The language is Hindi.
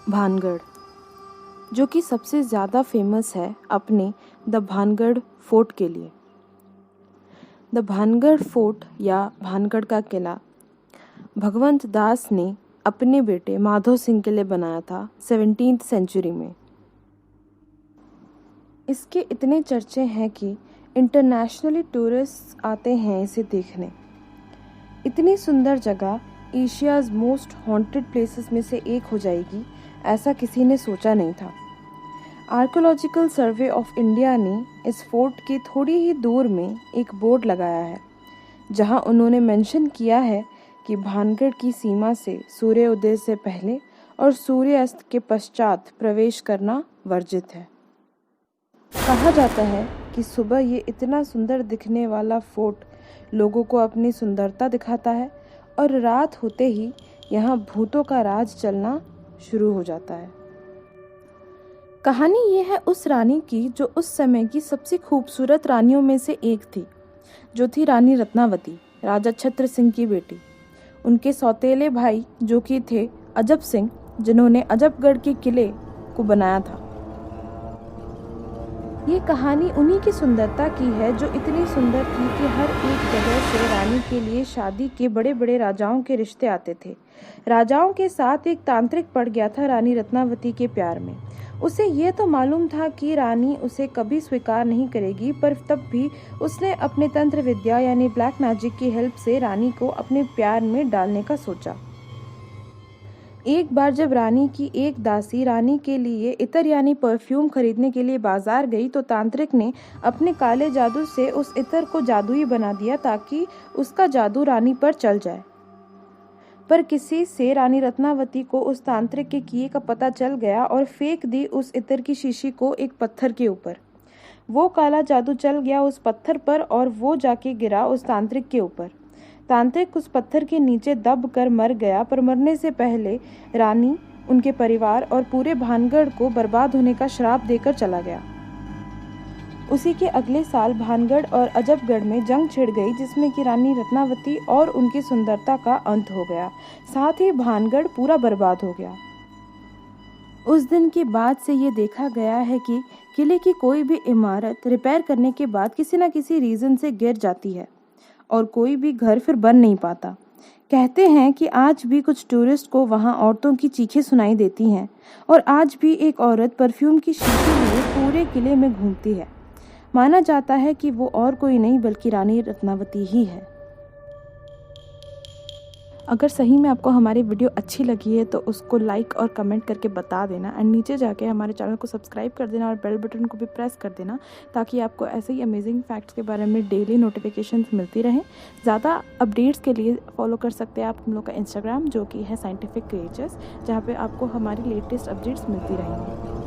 भानगढ़, जो कि सबसे ज़्यादा फेमस है अपने द भानगढ़ फोर्ट के लिए। द भानगढ़ फोर्ट या भानगढ़ का किला भगवंत दास ने अपने बेटे माधो सिंह के लिए बनाया था 17th सेंचुरी में। इसके इतने चर्चे हैं कि इंटरनेशनली टूरिस्ट आते हैं इसे देखने। इतनी सुंदर जगह एशियाज़ मोस्ट हॉन्टेड प्लेसेस में से एक हो जाएगी, ऐसा किसी ने सोचा नहीं था। आर्कियोलॉजिकल सर्वे ऑफ इंडिया ने इस फोर्ट के थोड़ी ही दूर में एक बोर्ड लगाया है, जहां उन्होंने मेंशन किया है कि भानगढ़ की सीमा से सूर्योदय से पहले और सूर्यास्त के पश्चात प्रवेश करना वर्जित है। कहा जाता है कि सुबह ये इतना सुंदर दिखने वाला फोर्ट लोगों को अपनी सुंदरता दिखाता है और रात होते ही यहाँ भूतों का राज चलना शुरू हो जाता है। कहानी ये है उस रानी की जो उस समय की सबसे खूबसूरत रानियों में से एक थी, जो थी रानी रत्नावती, राजा छत्र सिंह की बेटी। उनके सौतेले भाई जो कि थे अजब सिंह, जिन्होंने अजबगढ़ के किले को बनाया था। ये कहानी उन्हीं की सुंदरता की है जो इतनी सुंदर थी कि हर एक जगह से रानी के लिए शादी के बड़े बड़े राजाओं के रिश्ते आते थे। राजाओं के साथ एक तांत्रिक पड़ गया था रानी रत्नावती के प्यार में। उसे ये तो मालूम था कि रानी उसे कभी स्वीकार नहीं करेगी, पर तब भी उसने अपने तंत्र विद्या यानी ब्लैक मैजिक की हेल्प से रानी को अपने प्यार में डालने का सोचा। एक बार जब रानी की एक दासी रानी के लिए इत्र यानी परफ्यूम खरीदने के लिए बाजार गई, तो तांत्रिक ने अपने काले जादू से उस इत्र को जादुई बना दिया ताकि उसका जादू रानी पर चल जाए। पर किसी से रानी रत्नावती को उस तांत्रिक के किए का पता चल गया और फेंक दी उस इत्र की शीशी को एक पत्थर के ऊपर। वो काला जादू चल गया उस पत्थर पर और वो जाके गिरा उस तांत्रिक के ऊपर। तांत्रिक उस पत्थर के नीचे दब कर मर गया, पर मरने से पहले रानी, उनके परिवार और पूरे भानगढ़ को बर्बाद होने का श्राप देकर चला गया। उसी के अगले साल भानगढ़ और अजबगढ़ में जंग छिड़ गई, जिसमें कि रानी रत्नावती और उनकी सुंदरता का अंत हो गया, साथ ही भानगढ़ पूरा बर्बाद हो गया। उस दिन के बाद से ये देखा गया है कि किले की कोई भी इमारत रिपेयर करने के बाद किसी न किसी रीज़न से गिर जाती है और कोई भी घर फिर बन नहीं पाता। कहते हैं कि आज भी कुछ टूरिस्ट को वहाँ औरतों की चीखें सुनाई देती हैं और आज भी एक औरत परफ्यूम की शीशी लिए पूरे किले में घूमती है। माना जाता है कि वो और कोई नहीं बल्कि रानी रत्नावती ही है। अगर सही में आपको हमारी वीडियो अच्छी लगी है तो उसको लाइक और कमेंट करके बता देना, एंड नीचे जाके हमारे चैनल को सब्सक्राइब कर देना और बेल बटन को भी प्रेस कर देना, ताकि आपको ऐसे ही अमेजिंग फैक्ट्स के बारे में डेली नोटिफिकेशंस मिलती रहें। ज़्यादा अपडेट्स के लिए फॉलो कर सकते हैं आप हम लोग का इंस्टाग्राम, जो कि है साइंटिफिक क्रिएचर्स, जहाँ पे आपको हमारी लेटेस्ट अपडेट्स मिलती रहेंगी।